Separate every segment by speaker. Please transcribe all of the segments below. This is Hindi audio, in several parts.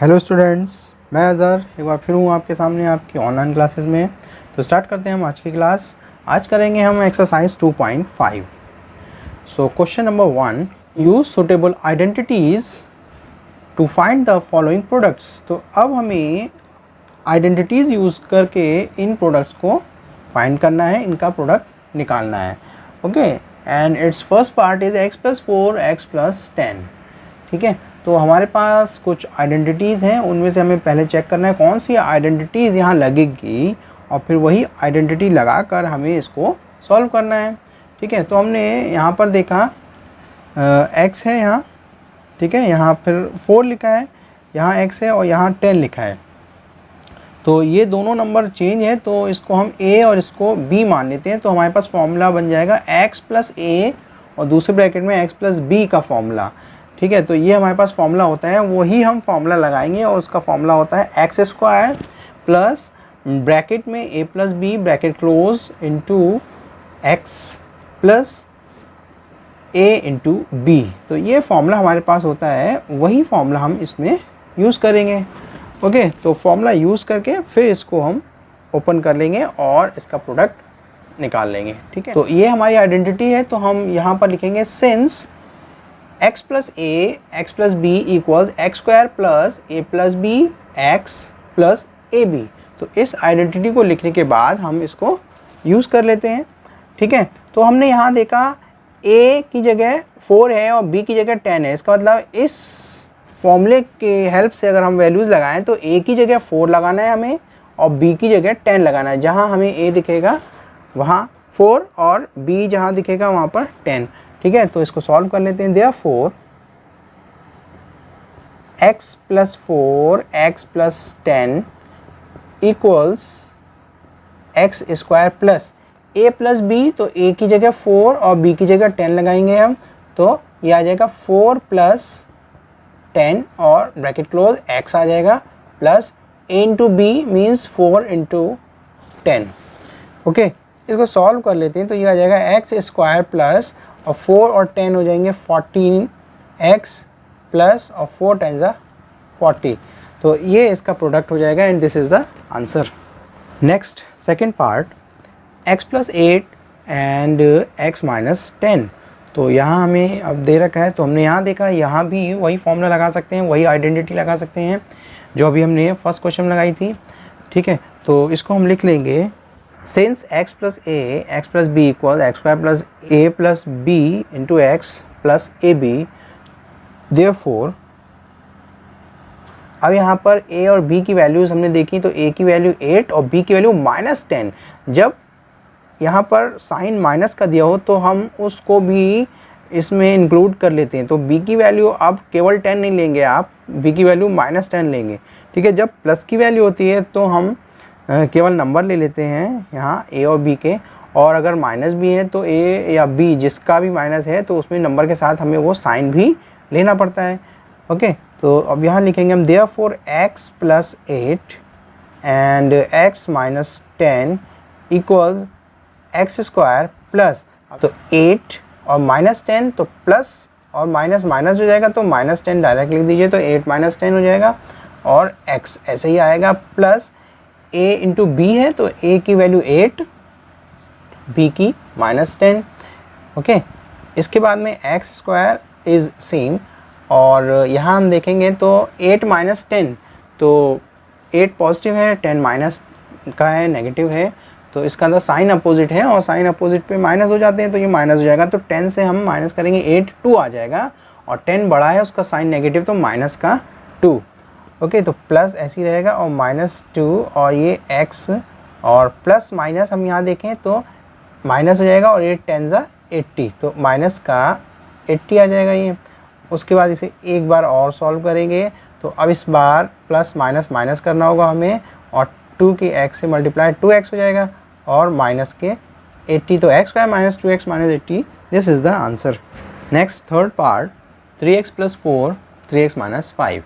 Speaker 1: हेलो स्टूडेंट्स, मैं अज़हर एक बार फिर हूँ आपके सामने आपकी ऑनलाइन क्लासेस में। तो स्टार्ट करते हैं हम आज की क्लास। आज करेंगे हम exercise 2.5। So question number 1, use suitable identities to find the following products. तो अब हमें आइडेंटिटीज़ यूज़ करके इन प्रोडक्ट्स को फाइंड करना है, इनका प्रोडक्ट निकालना है। Okay, and it's first part is x + 4 x + 10। ठीक है, तो हमारे पास कुछ आइडेंटिटीज़ हैं, उनमें से हमें पहले चेक करना है कौन सी आइडेंटिटीज़ यहाँ लगेगी और फिर वही आइडेंटिटी लगाकर हमें इसको सॉल्व करना है। ठीक है, तो हमने यहाँ पर देखा x है यहाँ, ठीक है, यहाँ फिर 4 लिखा है, यहाँ x है और यहाँ 10 लिखा है। तो ये दोनों नंबर चेंज है, तो इसको हम a और इसको b मान लेते हैं। तो हमारे पास फॉर्मूला बन जाएगा x + a और दूसरे ब्रैकेट में x + b का फॉर्मूला। ठीक है, तो ये हमारे पास फॉर्मूला होता है, वही हम फॉर्मूला लगाएंगे और उसका फॉर्मूला होता है x² प्लस ब्रैकेट में a + b bracket close into x plus a into b। तो ये फॉर्मूला हमारे पास होता है, वही फॉर्मूला हम इसमें यूज़ करेंगे। ओके, तो फॉर्मूला यूज़ करके फिर इसको हम ओपन कर लेंगे और इसका प्रोडक्ट निकाल लेंगे। ठीक है, तो ये हमारी आइडेंटिटी है, तो हम यहाँ पर लिखेंगे since x + a x + b = x² + a + b x + ab। तो इस आइडेंटिटी को लिखने के बाद हम इसको यूज़ कर लेते हैं। ठीक है, तो हमने यहाँ देखा a की जगह 4 है और b की जगह 10 है। इसका मतलब इस फॉर्मूले के हेल्प से अगर हम वैल्यूज़ लगाएं तो a की जगह 4 लगाना है हमें और b की जगह 10 लगाना है। जहाँ हमें a दिखेगा वहाँ 4 और b जहाँ दिखेगा वहाँ पर 10। ठीक है, तो इसको सॉल्व कर लेते हैं। Therefore x + 4 x + 10 = x² plus a + b। तो a की जगह 4 और b की जगह 10 लगाएंगे हम, तो ये आ जाएगा 4 + 10 और ब्रैकेट क्लोज x आ जाएगा plus a into b means 4 × 10। Okay, इसको सॉल्व कर लेते हैं। तो ये आ जाएगा x² प्लस और 4 और 10 हो जाएंगे 14x प्लस और 4 × 40। तो ये इसका प्रोडक्ट हो जाएगा and this is the answer. Next second part, x + 8 and x - 10। तो यहाँ हमें अब दे रखा है, तो हमने यहाँ देखा, यहाँ भी वही फॉर्मूला लगा सकते हैं, वही आइडेंटिटी लगा सकते हैं जो अभी हमने फर्स्ट क्वेश्चन लगाई थी। ठीक है, तो इसको हम लिख लेंगे since x + a x + b = x² + a + b × x + ab। Therefore अब यहाँ पर a और b की वैल्यूज़ हमने देखी, तो a की वैल्यू 8 और b की वैल्यू -10। जब यहाँ पर साइन माइनस का दिया हो तो हम उसको भी इसमें इंक्लूड कर लेते हैं। तो b की वैल्यू अब केवल 10 नहीं लेंगे, आप b की वैल्यू -10 लेंगे। ठीक है, जब प्लस की वैल्यू होती है तो हम केवल नंबर ले लेते हैं यहाँ a और b के, और अगर माइनस भी है तो a या b जिसका भी माइनस है तो उसमें नंबर के साथ हमें वो साइन भी लेना पड़ता है। ओके, तो अब यहाँ लिखेंगे हम therefore x + 8 and x - 10 = x² plus, तो 8 और -10 तो प्लस और माइनस माइनस हो जाएगा, तो -10 डायरेक्ट लिख दीजिए, तो 8 - 10 हो जाएगा और x ऐसे ही आएगा प्लस a इंटू b है, तो a की वैल्यू 8 b की -10। ओके, इसके बाद में x² इज़ सेम, और यहाँ हम देखेंगे तो 8 - 10, तो 8 पॉजिटिव है, 10 माइनस का है, नेगेटिव है, तो इसका अंदर साइन अपोजिट है और साइन अपोजिट पे माइनस हो जाते हैं, तो ये माइनस हो जाएगा। तो 10 से हम माइनस करेंगे 8, 2 आ जाएगा, और 10 बड़ा है उसका साइन नेगेटिव, तो -2। ओके, तो प्लस ऐसे ही रहेगा और -2 और ये x और प्लस माइनस हम यहाँ देखें तो माइनस हो जाएगा और 8 × 80, तो माइनस का 80 आ जाएगा ये। उसके बाद इसे एक बार और सॉल्व करेंगे, तो अब इस बार प्लस माइनस माइनस करना होगा हमें, और 2 के x से मल्टीप्लाई 2x हो जाएगा और माइनस के 80, तो x² - 2x - 80, this is the answer. Next third part, 3x + 4 3x - 5।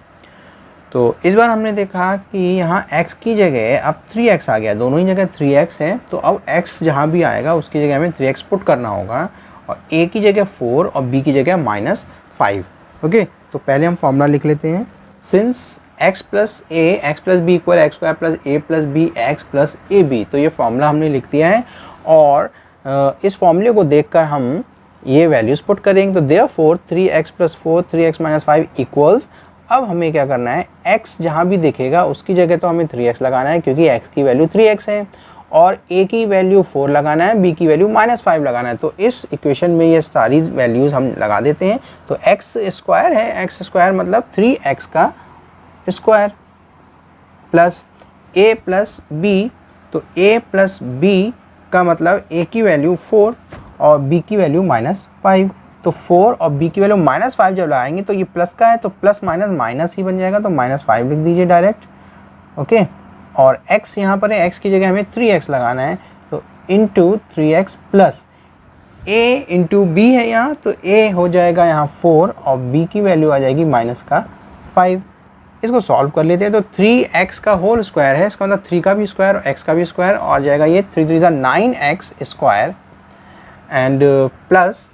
Speaker 1: तो इस बार हमने देखा कि यहाँ x की जगह अब 3x आ गया, दोनों ही जगह 3x है, तो अब x जहाँ भी आएगा उसकी जगह हमें 3x पुट करना होगा, और a की जगह 4 और b की जगह -5। ओके, तो पहले हम फॉर्मूला लिख लेते हैं। Since X plus B equal X square plus A plus B X plus A B. तो ये फॉर्मूला हमने लिख दिया है और इस फॉर्मूले को देखकर हम ये वैल्यूज़ पुट करेंगे। तो therefore 3x plus 4 3x minus 5 equals, अब हमें क्या करना है, x जहाँ भी दिखेगा उसकी जगह तो हमें 3x लगाना है क्योंकि x की वैल्यू 3x है, और a की वैल्यू 4 लगाना है, b की वैल्यू -5 लगाना है। तो इस इक्वेशन में ये सारी वैल्यूज़ हम लगा देते हैं। तो x स्क्वायर है, x स्क्वायर मतलब 3x का square plus a plus b, तो a प्लस b का मतलब a की वैल्यू 4 और b की वैल्यू -5। तो 4 और b की वैल्यू -5 जब लगाएंगे तो ये प्लस का है तो प्लस माइनस माइनस ही बन जाएगा, तो -5 लिख दीजिए डायरेक्ट। ओके, और x यहाँ पर है, x की जगह हमें 3x लगाना है, तो into 3x plus a into b है यहाँ, तो a हो जाएगा यहाँ 4 और b की वैल्यू आ जाएगी -5। इसको सॉल्व कर लेते हैं। तो 3x का होल स्क्वायर है, इसका मतलब 3 का भी स्क्वायर और x का भी स्क्वायर, और जाएगा ये 3 3 ज़ा 9x स्क्वायर एंड प्लस,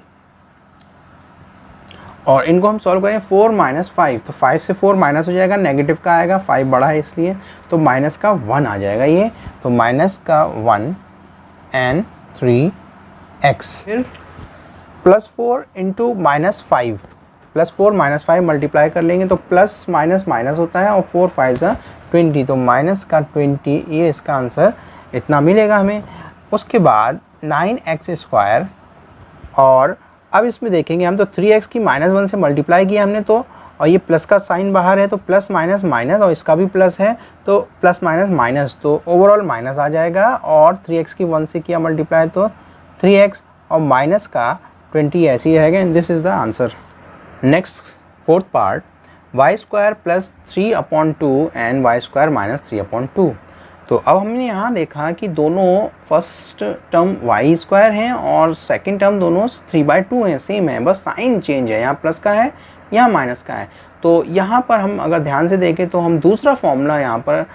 Speaker 1: और इनको हम सॉल्व करें 4 माइनस 5, तो 5 से 4 माइनस हो जाएगा, नेगेटिव का आएगा, 5 बड़ा है इसलिए, तो माइनस का 1 आ जाएगा ये, तो माइनस का 1 एंड 3x, फिर प्लस 4 इंटू -5, प्लस 4 -5 मल्टीप्लाई कर लेंगे तो प्लस माइनस माइनस होता है, और 4 5 ज़ा 20, तो माइनस का 20, ये इसका आंसर इतना मिलेगा हमें। उसके बाद 9x स्क्वायर, और अब इसमें देखेंगे हम तो 3x की -1 से मल्टीप्लाई किया हमने, तो और ये प्लस का साइन बाहर है तो प्लस माइनस माइनस, और इसका भी प्लस है तो प्लस माइनस माइनस, तो ओवरऑल माइनस आ जाएगा, और 3x की 1 से किया मल्टीप्लाई तो 3x और माइनस का 20 ऐसे ही रहेगा, and this is the answer. Next fourth part, Y square plus 3/2 and Y square minus 3/2। तो अब हमने यहाँ देखा कि दोनों फर्स्ट टर्म वाई स्क्वायर हैं और सेकंड टर्म दोनों 3/2 हैं, सेम है, बस साइन चेंज है, यहाँ प्लस का है यहाँ माइनस का है। तो यहाँ पर हम अगर ध्यान से देखें तो हम दूसरा फॉर्मूला यहाँ पर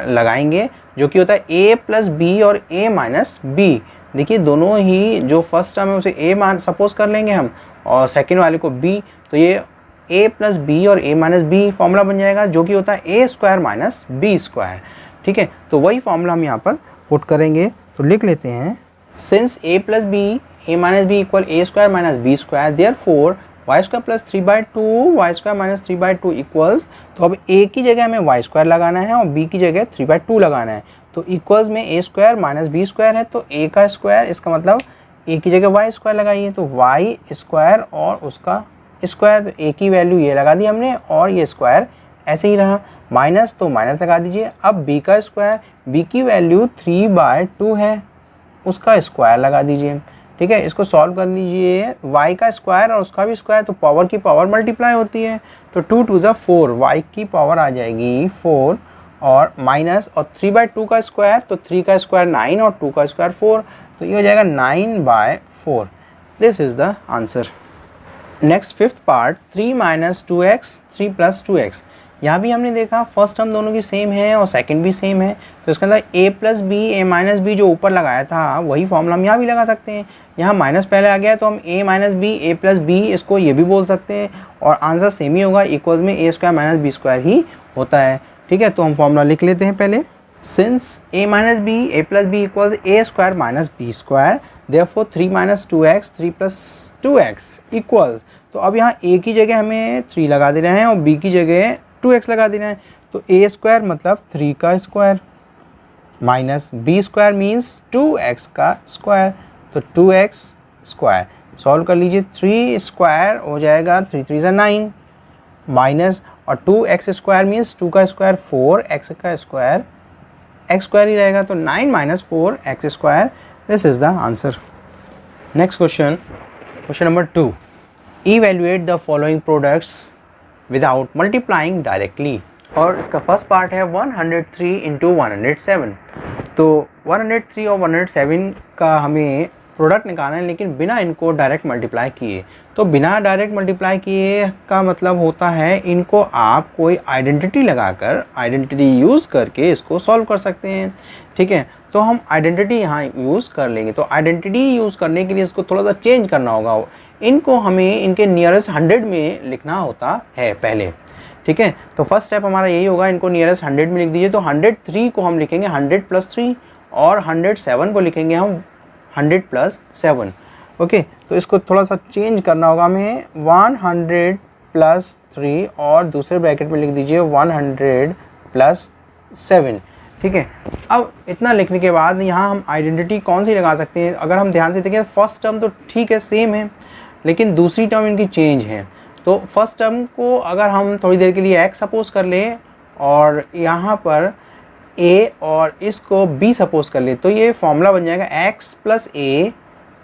Speaker 1: लगाएंगे जो कि होता है a प्लस बी और a माइनस बी। देखिए दोनों ही, जो फर्स्ट टर्म है उसे a मान सपोज कर लेंगे हम और सेकेंड वाले को b, तो ये a प्लस बी और a माइनस बी फॉर्मूला बन जाएगा जो कि होता है a square minus B square. ठीक है, तो वही फॉर्मूला हम यहाँ पर पुट करेंगे, तो लिख लेते हैं, since a plus B a minus B equal a square minus B square, therefore Y square plus 3/2 Y square minus 3/2 equals, तो अब a की जगह हमें वाई स्क्वायर लगाना है और b की जगह 3/2 लगाना है, तो इक्वल्स में a square minus B square है, तो a का स्क्वायर, इसका मतलब a की जगह वाई स्क्वायर लगाइए, तो वाई स्क्वायर और उसका स्क्वायर, तो a की वैल्यू ये लगा दी हमने और ये स्क्वायर ऐसे ही रहा, माइनस तो माइनस लगा दीजिए। अब b का स्क्वायर, b की वैल्यू 3/2 है, उसका स्क्वायर लगा दीजिए। ठीक है, इसको सॉल्व कर लीजिए, y का स्क्वायर और उसका भी स्क्वायर, तो पावर की पावर मल्टीप्लाई होती है, तो 2 2 ज़ा 4, y की पावर आ जाएगी 4 और माइनस, और 3/2 का स्क्वायर, तो 3 का स्क्वायर 9 और 2 का स्क्वायर 4, तो ये हो जाएगा 9/4। This is the answer. Next fifth part, 3 minus 2x 3 plus 2x। यहाँ भी हमने देखा फर्स्ट टर्म दोनों की सेम है और सेकंड भी सेम है, तो इसका अंदर a plus B A minus B जो ऊपर लगाया था वही फॉर्मूला हम यहाँ भी लगा सकते हैं। यहाँ माइनस पहले आ गया तो हम a minus B A plus B, इसको ये भी बोल सकते हैं, और आंसर सेम ही होगा, इक्वल्स में a square minus B square ही होता है। ठीक है, तो हम फॉर्मूला लिख लेते हैं पहले, since a minus B A plus b equals a square minus B square, therefore 3 minus 2x 3 plus 2x equals, तो अब यहाँ a की जगह हमें 3 लगा दे रहे हैं और b की जगह 2x लगा देना है, तो a स्क्वायर मतलब 3 का square minus b square means 2x का स्क्वायर, तो 2x स्क्वायर सॉल्व कर लीजिए, 3 स्क्वायर हो जाएगा 3 3 ज़ा 9 माइनस, और 2x स्क्वायर मीन्स 2 का स्क्वायर 4x का स्क्वायर x स्क्वायर ही रहेगा, तो 9 minus 4x square, this is the answer. Next question, question number 2, evaluate the following products without multiplying directly, और इसका फर्स्ट पार्ट है 103 इंटू 107। तो 103 और 107 का हमें प्रोडक्ट निकालना है लेकिन बिना इनको डायरेक्ट मल्टीप्लाई किए। तो बिना डायरेक्ट मल्टीप्लाई किए का मतलब होता है इनको आप कोई आइडेंटिटी लगाकर, आइडेंटिटी यूज़ करके इसको सॉल्व कर सकते हैं। ठीक है, तो हम आइडेंटिटी यहाँ यूज़ कर लेंगे, तो आइडेंटिटी यूज़ करने के लिए इसको थोड़ा सा चेंज करना होगा, इनको हमें इनके नियरेस्ट 100 में लिखना होता है पहले। ठीक है। तो फर्स्ट स्टेप हमारा यही होगा, इनको नियरेस्ट 100 में लिख दीजिए। तो 103 को हम लिखेंगे 100 + 3 और 107 को लिखेंगे हम 100 + 7। ओके, तो इसको थोड़ा सा चेंज करना होगा हमें, 100 + 3 और दूसरे ब्रैकेट में लिख दीजिए 100 + 7। ठीक है। अब इतना लिखने के बाद यहाँ हम आइडेंटिटी कौन सी लगा सकते हैं? अगर हम ध्यान से देखें फर्स्ट टर्म तो ठीक है सेम है, लेकिन दूसरी टर्म इनकी चेंज है। तो फर्स्ट टर्म को अगर हम थोड़ी देर के लिए x सपोज कर लें और यहाँ पर a और इसको b सपोज कर लें, तो ये फॉर्मूला बन जाएगा x + a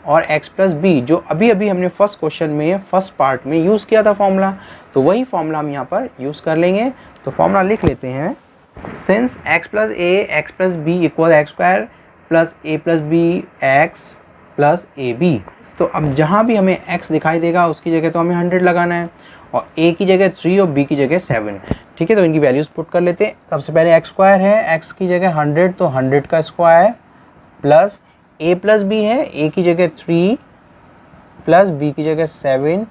Speaker 1: और x + b, जो अभी अभी हमने फर्स्ट क्वेश्चन में फर्स्ट पार्ट में यूज़ किया था फॉर्मूला। तो वही फॉर्मूला हम यहाँ पर यूज़ कर लेंगे। तो फॉर्मूला लिख लेते हैं, since x + a x + b = x² + a + b x + ab। तो अब जहाँ भी हमें x दिखाई देगा उसकी जगह तो हमें 100 लगाना है, और a की जगह 3 और b की जगह 7। ठीक है, तो इनकी वैल्यूज़ पुट कर लेते हैं। सबसे पहले x² है, x की जगह 100 तो 100 का स्क्वायर, प्लस a + b है, a की जगह 3 प्लस b की जगह 7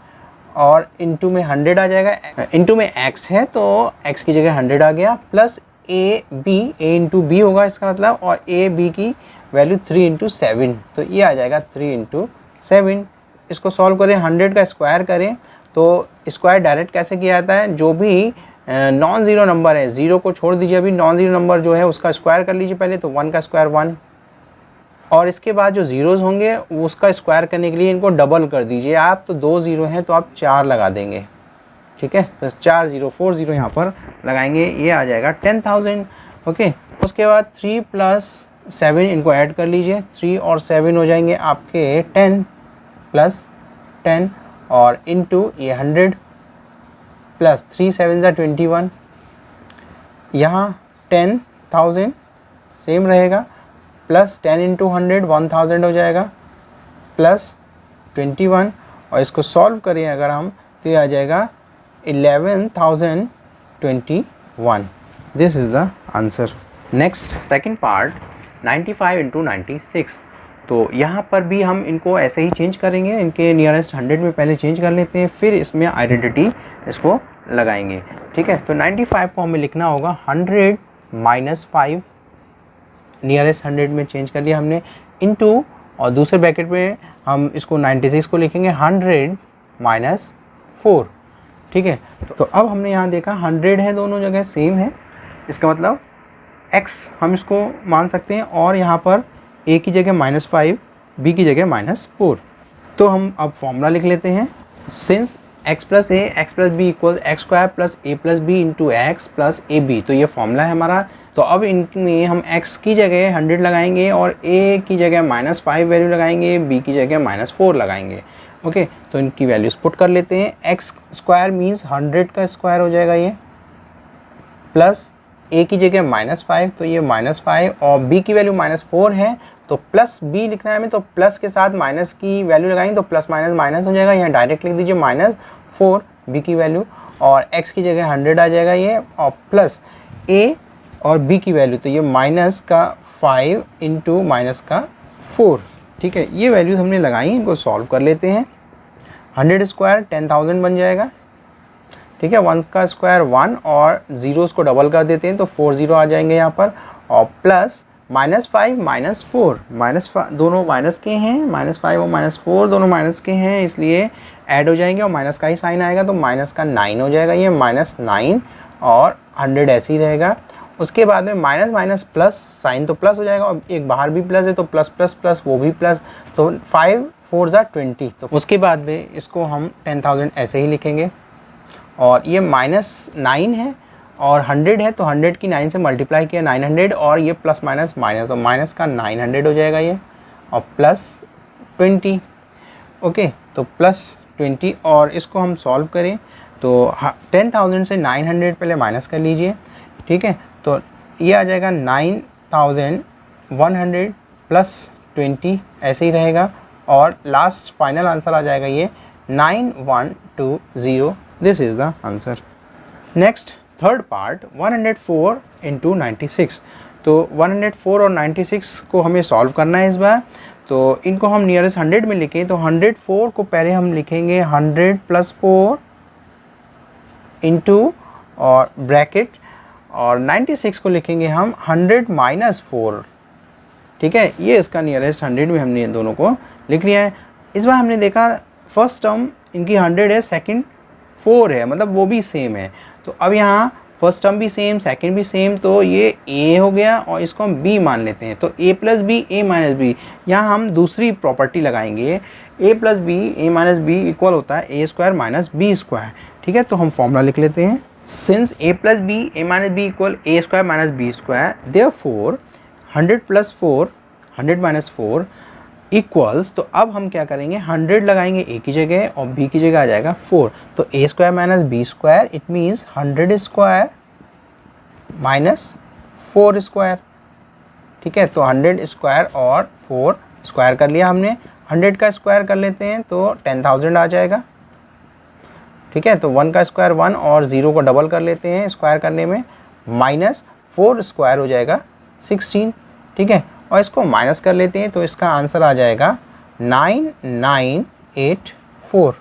Speaker 1: और इंटू में 100 आ जाएगा। इंटू में x है तो x की जगह 100 आ गया, प्लस a इंटू b होगा इसका मतलब, और a b की वैल्यू 3 × 7, तो ये आ जाएगा 3 × 7। इसको सॉल्व करें, 100 का स्क्वायर करें तो स्क्वायर डायरेक्ट कैसे किया जाता है? जो भी नॉन ज़ीरो नंबर है, ज़ीरो को छोड़ दीजिए, अभी नॉन ज़ीरो नंबर जो है उसका स्क्वायर कर लीजिए पहले। तो 1 का स्क्वायर 1, और इसके बाद जो ज़ीरोज़ होंगे उसका स्क्वायर करने के लिए इनको डबल कर दीजिए आप। तो 2 ज़ीरो हैं तो आप 4 लगा देंगे। ठीक है, तो 4 0 4 0 यहाँ पर लगाएंगे, ये आ जाएगा 10,000। ओके, उसके बाद 3 + 7 इनको ऐड कर लीजिए, 3 और 7 हो जाएंगे आपके 10 + 10 और इंटू ये 100 प्लस 3 7 = 21। यहाँ 10,000 सेम रहेगा, प्लस 10 × 100 1000 हो जाएगा, प्लस 21, और इसको सॉल्व करें अगर हम तो ये आ जाएगा 11,021। This is the answer. Next second part 95 × 96। तो यहाँ पर भी हम इनको ऐसे ही चेंज करेंगे, इनके नियरेस्ट 100 में पहले चेंज कर लेते हैं, फिर इसमें आइडेंटिटी इसको लगाएंगे। ठीक है, तो 95 को हमें लिखना होगा 100 - 5, नियरेस्ट 100 में चेंज कर लिया हमने, इनटू, और दूसरे ब्रैकेट में हम इसको 96 को लिखेंगे 100 - 4। ठीक है, तो अब हमने यहाँ देखा 100 है, दोनों जगह सेम है, इसका मतलब x हम इसको मान सकते हैं, और यहाँ पर a की जगह -5, b की जगह -4। तो हम अब फॉर्मूला लिख लेते हैं, since x + a x + b = x² + a + b × x + ab। तो ये फॉर्मूला है हमारा। तो अब इनमें हम x की जगह 100 लगाएंगे और a की जगह -5 वैल्यू लगाएंगे, b की जगह -4 लगाएंगे। ओके, तो इनकी वैल्यूज़ पुट कर लेते हैं। x² मीन्स 100 का स्क्वायर हो जाएगा ये, प्लस a की जगह -5 तो ये -5, और b की वैल्यू -4 है तो प्लस b लिखना है हमें, तो प्लस के साथ माइनस की वैल्यू लगाएंगे तो प्लस माइनस माइनस हो जाएगा। यहाँ डायरेक्ट लिख दीजिए -4 b की वैल्यू, और x की जगह 100 आ जाएगा ये, और प्लस a और b की वैल्यू, तो ये -5 × -4। ठीक है, ये वैल्यूज़ हमने लगाई, इनको सॉल्व कर लेते हैं। 100² 10,000 बन जाएगा। ठीक है, 1 का स्क्वायर 1 और ज़ीरोज़ को डबल कर देते हैं तो 4 0 आ जाएंगे यहाँ पर, और प्लस -5 -4, -5 दोनों माइनस के हैं, -5 और -4 दोनों माइनस के हैं, इसलिए ऐड हो जाएंगे और माइनस का ही साइन आएगा तो माइनस का 9 हो जाएगा ये, -9, और 100 ऐसे ही रहेगा। उसके बाद में माइनस माइनस प्लस, साइन तो प्लस हो जाएगा, और एक बाहर भी प्लस है तो प्लस प्लस प्लस वो भी प्लस, तो 5 4 = 20। तो उसके बाद में इसको हम 10,000 ऐसे ही लिखेंगे, और ये -9 है और 100 है तो 100 की 9 से मल्टीप्लाई किया 900, और ये प्लस माइनस माइनस, तो माइनस का 900 हो जाएगा ये, और प्लस 20। ओके, तो प्लस 20, और इसको हम सॉल्व करें तो 10,000 से 900 पहले माइनस कर लीजिए। ठीक है, तो ये आ जाएगा 9,100 प्लस 20 ऐसे ही रहेगा, और लास्ट फाइनल आंसर आ जाएगा ये 9120। This is the answer. Next third part 104 × 96। तो 104 और 96 को हमें सॉल्व करना है इस बार। तो इनको हम नियरेस्ट 100 में लिखें तो 104 को पहले हम लिखेंगे 100 + 4 इंटू और ब्रैकेट, और 96 को लिखेंगे हम 100 माइनस 4, ठीक है। ये इसका नियरेस्ट 100 में हमने दोनों को लिख लिया है। इस बार हमने देखा फर्स्ट टर्म इनकी 100 है, सेकंड 4 है, मतलब वो भी सेम है। तो अब यहाँ फर्स्ट टर्म भी सेम, सेकंड भी सेम, तो ये a हो गया और इसको हम b मान लेते हैं। तो a plus B A minus b, यहाँ हम दूसरी प्रॉपर्टी लगाएंगे, a plus B A minus B equal होता है a square minus B square, ठीक है। तो हम फॉर्मूला लिख लेते हैं, since a plus B A minus B equal a square minus B square, therefore 100 plus 4 100 minus 4 equals, तो अब हम क्या करेंगे, 100 लगाएंगे a की जगह और b की जगह आ जाएगा 4, तो a square minus B square, it means 100 square minus 4 square, ठीक है। तो 100 स्क्वायर और 4 स्क्वायर कर लिया हमने, 100 का स्क्वायर कर लेते हैं तो 10,000 आ जाएगा, ठीक है। तो 1 का स्क्वायर 1 और 0 को डबल कर लेते हैं स्क्वायर करने में, माइनस 4 स्क्वायर हो जाएगा 16, ठीक है। और इसको माइनस कर लेते हैं तो इसका आंसर आ जाएगा 9984,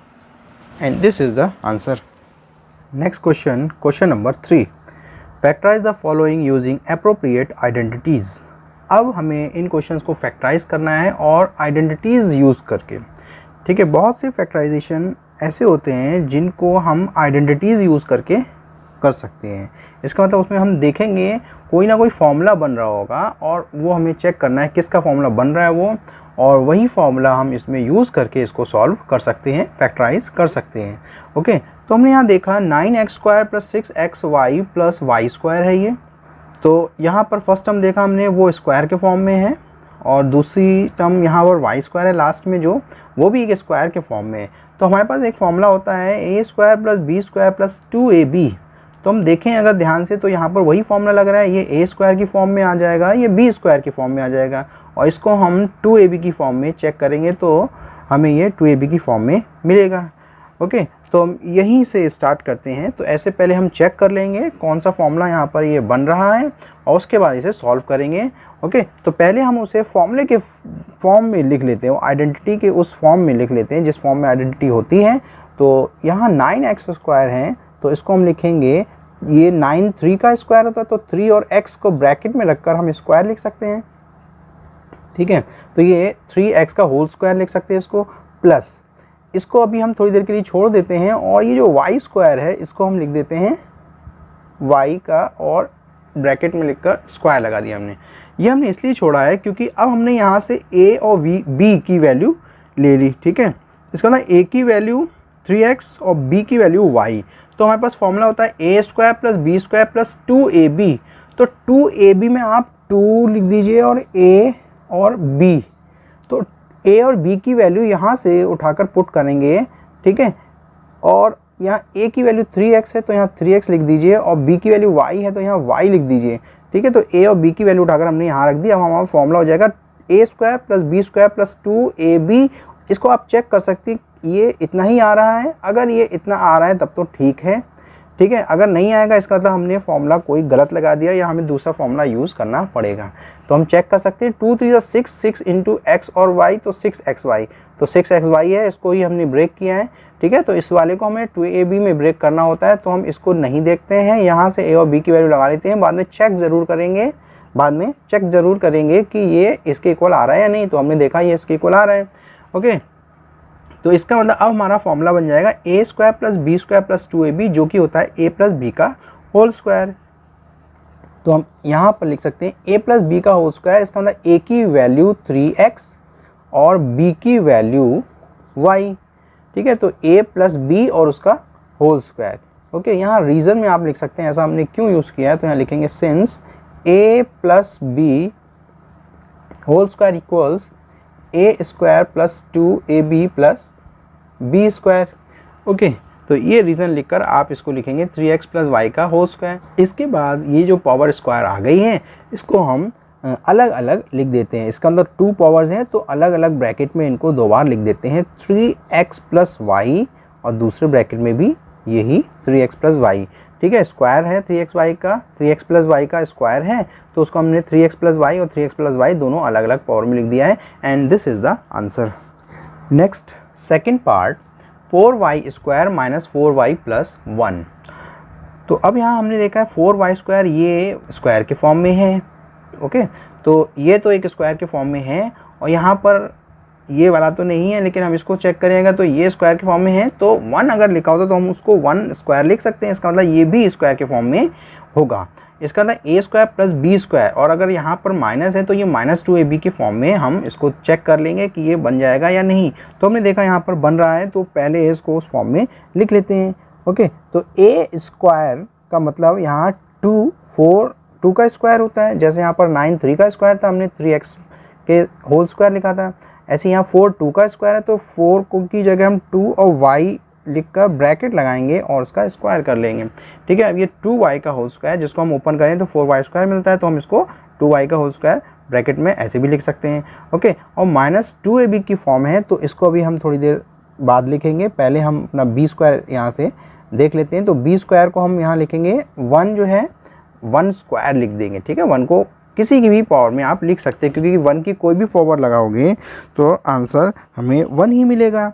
Speaker 1: and this is the answer. Next question, question number 3, factorise the following using appropriate identities. अब हमें इन क्वेश्चंस को फैक्टराइज करना है और आइडेंटिटीज़ यूज़ करके, ठीक है। बहुत से फैक्टराइजेशन ऐसे होते हैं जिनको हम आइडेंटिटीज़ यूज़ करके कर सकते हैं। इसका मतलब उसमें हम देखेंगे कोई ना कोई फॉर्मूला बन रहा होगा और वो हमें चेक करना है किसका फॉर्मूला बन रहा है वो, और वही फॉर्मूला हम इसमें यूज़ करके इसको सॉल्व कर सकते हैं, फैक्टराइज कर सकते हैं। ओके, तो हमने यहाँ देखा 9x square plus 6xy plus y square है ये। तो यहाँ पर फर्स्ट टर्म देखा हमने वो स्क्वायर के फॉर्म में है, और दूसरी टर्म यहाँ पर वाई स्क्वायर है लास्ट में जो, वो भी एक स्क्वायर के फॉर्म में है। तो हमारे पास एक फॉर्मूला होता है a square plus b square plus 2ab। तो हम देखें अगर ध्यान से तो यहाँ पर वही फॉर्मूला लग रहा है, ये a स्क्वायर की फॉर्म में आ जाएगा, ये b स्क्वायर की फॉर्म में आ जाएगा, और इसको हम 2ab की फॉर्म में चेक करेंगे तो हमें ये 2ab की फॉर्म में मिलेगा। ओके, तो हम यहीं से स्टार्ट करते हैं। तो ऐसे पहले हम चेक कर लेंगे कौन सा फॉर्मूला यहाँ पर ये बन रहा है, और उसके बाद इसे सॉल्व करेंगे। ओके, तो पहले हम उसे फॉर्मूले के फॉर्म में लिख लेते हैं, आइडेंटिटी के उस फॉर्म में लिख लेते हैं जिस फॉर्म में आइडेंटिटी होती है। तो यहाँ 9x स्क्वायर है, तो इसको हम लिखेंगे, ये 9 3 का स्क्वायर होता है, तो 3 और x को ब्रैकेट में रखकर हम स्क्वायर लिख सकते हैं, ठीक है। तो ये 3x का होल स्क्वायर लिख सकते हैं इसको, प्लस इसको अभी हम थोड़ी देर के लिए छोड़ देते हैं, और ये जो y स्क्वायर है इसको हम लिख देते हैं y का, और ब्रैकेट में लिखकर स्क्वायर लगा दिया हमने। ये हमने इसलिए छोड़ा है क्योंकि अब हमने यहाँ से a और b की वैल्यू ले ली, ठीक है। इसका ना a की वैल्यू 3x और b की वैल्यू y। तो हमारे पास फॉर्मूला होता है a square plus b square plus 2ab। तो 2ab में आप 2 लिख दीजिए और a और b, तो a और b की वैल्यू यहाँ से उठाकर पुट करेंगे, ठीक है। और यहाँ a की वैल्यू 3x है तो यहाँ 3x लिख दीजिए, और b की वैल्यू y है तो यहाँ y लिख दीजिए, ठीक है। तो a और b की वैल्यू उठाकर हमने यहाँ रख दी। अब हमारा फॉर्मूला हो जाएगा a square plus b square plus 2ab। इसको आप चेक कर सकते हैं ये इतना ही आ रहा है, अगर ये इतना आ रहा है तब तो ठीक है, ठीक है। अगर नहीं आएगा इसका मतलब हमने फॉर्मूला कोई गलत लगा दिया या हमें दूसरा फॉर्मूला यूज़ करना पड़ेगा। तो हम चेक कर सकते हैं 2 3 6 6 इंटू एक्स और वाई, तो 6xy, तो 6xy है, इसको ही हमने ब्रेक किया है, ठीक है। तो इस वाले को हमें 2ab में ब्रेक करना होता है, तो हम इसको नहीं देखते हैं, यहाँ से a और b की वैल्यू लगा लेते हैं। बाद में चेक ज़रूर करेंगे कि ये इसके इक्वल आ रहा है या नहीं। तो हमने देखा ये इसके इक्वल आ रहा है। ओके, तो इसका मतलब अब हमारा फॉर्मूला बन जाएगा a square plus b square plus 2ab, जो कि होता है a प्लस बी का होल स्क्वायर। तो हम यहाँ पर लिख सकते हैं a प्लस बी का होल स्क्वायर, इसका मतलब a की वैल्यू 3x और b की वैल्यू y, ठीक है। तो a प्लस बी और उसका होल स्क्वायर। ओके, यहाँ रीज़न में आप लिख सकते हैं ऐसा हमने क्यों यूज़ किया है, तो यहाँ लिखेंगे since a plus b whole square equals a square plus 2ab plus b square. Okay, तो ये रीज़न लिखकर आप इसको लिखेंगे 3x प्लस वाई का होल स्क्वायर। इसके बाद ये जो पावर स्क्वायर आ गई है इसको हम अलग अलग लिख देते हैं। इसका अंदर 2 पावर्स हैं तो अलग अलग ब्रैकेट में इनको 2 बार लिख देते हैं, 3x प्लस वाई, और दूसरे ब्रैकेट में भी यही 3x प्लस वाई, ठीक है। स्क्वायर है 3x प्लस वाई का स्क्वायर है, तो उसको हमने 3x प्लस वाई और 3x प्लस वाई दोनों अलग अलग पावर में लिख दिया है, and this is the answer. Next second part, 4y square minus 4y plus 1। तो अब यहाँ हमने देखा है 4y² ये स्क्वायर के फॉर्म में है, ओके। तो ये तो एक स्क्वायर के फॉर्म में है और यहाँ पर ये वाला तो नहीं है, लेकिन हम इसको चेक करेंगे तो ये स्क्वायर के फॉर्म में है। तो 1 अगर लिखा होता तो हम उसको 1 स्क्वायर लिख सकते हैं, इसका मतलब ये भी स्क्वायर के फॉर्म में होगा। इसका मतलब a² + b², और अगर यहाँ पर माइनस है तो ये -2ab के फॉर्म में हम इसको चेक कर लेंगे कि ये बन जाएगा या नहीं। तो हमने देखा यहाँ पर बन रहा है, तो पहले इसको उस फॉर्म में लिख लेते हैं, ओके। तो a² का मतलब यहाँ 2 का स्क्वायर होता है, जैसे यहाँ पर 9 3 का स्क्वायर था, हमने 3x के होल स्क्वायर लिखा था। ऐसे यहाँ 4 2 का स्क्वायर है, तो 4 को की जगह हम 2 और y लिखकर ब्रैकेट लगाएंगे और उसका स्क्वायर कर लेंगे, ठीक है। अब ये 2y का होल स्क्वायर जिसको हम ओपन करें तो 4y² मिलता है, तो हम इसको 2y का होल स्क्वायर ब्रैकेट में ऐसे भी लिख सकते हैं, ओके। और -2ab की फॉर्म है, तो इसको अभी हम थोड़ी देर बाद लिखेंगे। पहले हम अपना b² यहाँ से देख लेते हैं। तो b² को हम यहाँ लिखेंगे 1 जो है 1 स्क्वायर लिख देंगे, ठीक है। 1 को किसी की भी पावर में आप लिख सकते हैं, क्योंकि 1 की कोई भी पावर लगाओगे तो आंसर हमें 1 ही मिलेगा,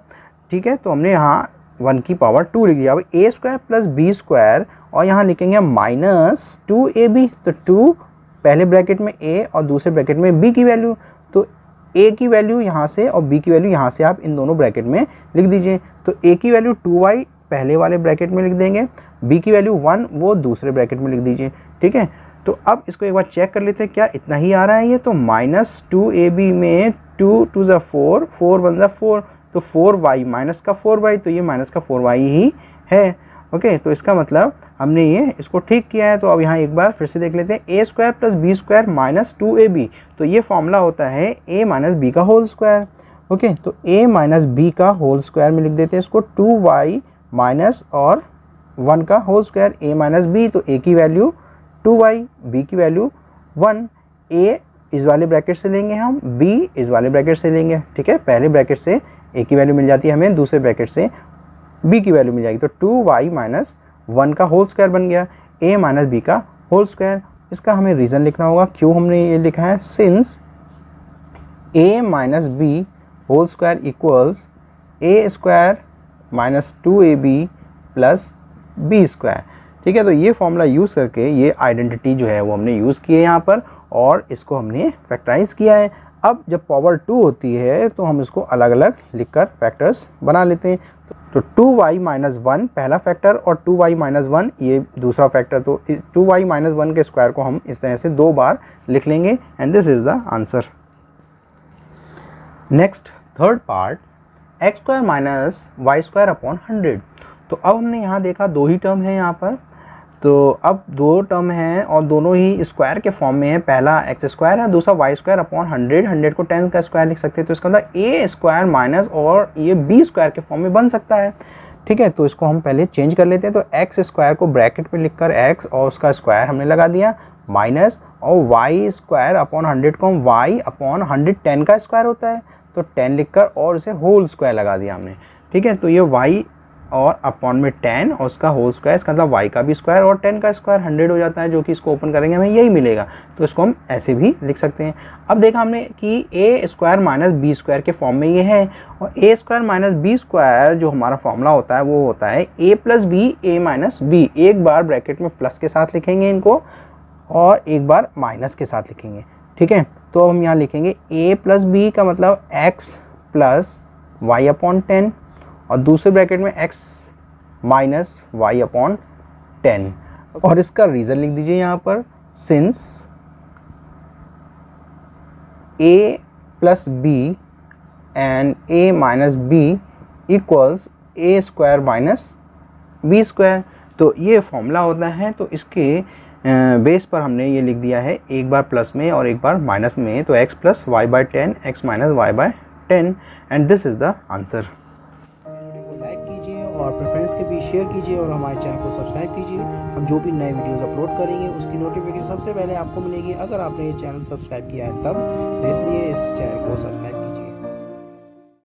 Speaker 1: ठीक है। तो हमने यहाँ 1 की पावर 2 लिख दिया। अब a² + b² और यहाँ लिखेंगे -2ab, तो 2 पहले ब्रैकेट में a और दूसरे ब्रैकेट में b की वैल्यू। तो a की वैल्यू यहाँ से और b की वैल्यू यहाँ से आप इन दोनों ब्रैकेट में लिख दीजिए। तो a की वैल्यू 2y पहले वाले ब्रैकेट में लिख देंगे, b की वैल्यू 1 वो दूसरे ब्रैकेट में लिख दीजिए, ठीक है। तो अब इसको एक बार चेक कर लेते हैं क्या इतना ही आ रहा है ये। तो -2ab में 2 2 = 4, 4 1 = 4, तो 4y माइनस का 4y, तो ये माइनस का 4y ही है, ओके। तो इसका मतलब हमने ये इसको ठीक किया है। तो अब यहाँ एक बार फिर से देख लेते हैं, a² + b² -2ab, तो ये फॉर्मूला होता है a - b का होल स्क्वायर, ओके। तो a - b का होल स्क्वायर में लिख देते हैं इसको 2y माइनस और 1 का होल स्क्वायर, a - b, तो a की वैल्यू 2y, b की वैल्यू 1, a इस वाले ब्रैकेट से लेंगे हम, b इस वाले ब्रैकेट से लेंगे, ठीक है। पहले ब्रैकेट से a की वैल्यू मिल जाती है हमें, दूसरे ब्रैकेट से b की वैल्यू मिल जाएगी। तो 2y - 1 का होल स्क्वायर बन गया, a - b का होल स्क्वायर। इसका हमें रीज़न लिखना होगा क्यों हमने ये लिखा है। Since a - b whole square equals a² - 2ab + b², ठीक है। तो ये फॉर्मूला यूज़ करके ये आइडेंटिटी जो है वो हमने यूज़ की है यहाँ पर, और इसको हमने फैक्टराइज किया है। अब जब पावर 2 होती है तो हम इसको अलग अलग लिखकर फैक्टर्स बना लेते हैं। तो 2y - 1 पहला फैक्टर और 2y - 1 ये दूसरा फैक्टर। तो 2y - 1 के स्क्वायर को हम इस तरह से 2 बार लिख लेंगे, and this is the answer. Next third part, x² - y² upon 100। तो अब हमने यहाँ देखा 2 ही टर्म है यहाँ पर। तो अब 2 टर्म हैं और दोनों ही स्क्वायर के फॉर्म में है। पहला x² है, दूसरा y² अपॉन 100। 100 को 10 का स्क्वायर लिख सकते हैं, तो इसका मतलब a² माइनस और ये b² के फॉर्म में बन सकता है, ठीक है। तो इसको हम पहले चेंज कर लेते हैं। तो x² को ब्रैकेट में लिखकर x और उसका स्क्वायर हमने लगा दिया, माइनस और y² अपॉन 100 को हम y अपॉन 100 10 का स्क्वायर होता है, तो 10 लिखकर और इसे होल स्क्वायर लगा दिया हमने, ठीक है। तो ये y और अपॉन में 10 और उसका होल स्क्वायर, इसका मतलब y का भी स्क्वायर और 10 का स्क्वायर 100 हो जाता है, जो कि इसको ओपन करेंगे हमें यही मिलेगा। तो इसको हम ऐसे भी लिख सकते हैं। अब देखा हमने कि a² - b² के फॉर्म में ये है, और a² - b² जो हमारा फॉर्मूला होता है वो होता है a + b a - b। एक बार ब्रैकेट में प्लस के साथ लिखेंगे इनको और एक बार माइनस के साथ लिखेंगे, ठीक है। तो हम यहाँ लिखेंगे a + b का मतलब x + y अपॉन 10 और दूसरे ब्रैकेट में x - y अपॉन 10, और इसका रीज़न लिख दीजिए यहाँ पर। Since a + b and a - b equals a² - b²। तो ये फॉर्मूला होता है। तो इसके बेस पर हमने ये लिख दिया है, एक बार प्लस में और एक बार माइनस में। तो x + y/10 x - y/10, and this is the answer. Video को लाइक कीजिए और अपने फ्रेंड्स के बीच शेयर कीजिए और हमारे चैनल को सब्सक्राइब कीजिए। हम जो भी नए वीडियोस अपलोड करेंगे उसकी नोटिफिकेशन सबसे पहले आपको मिलेगी, अगर आपने ये चैनल सब्सक्राइब किया है तब। तो इसलिए इस चैनल को सब्सक्राइब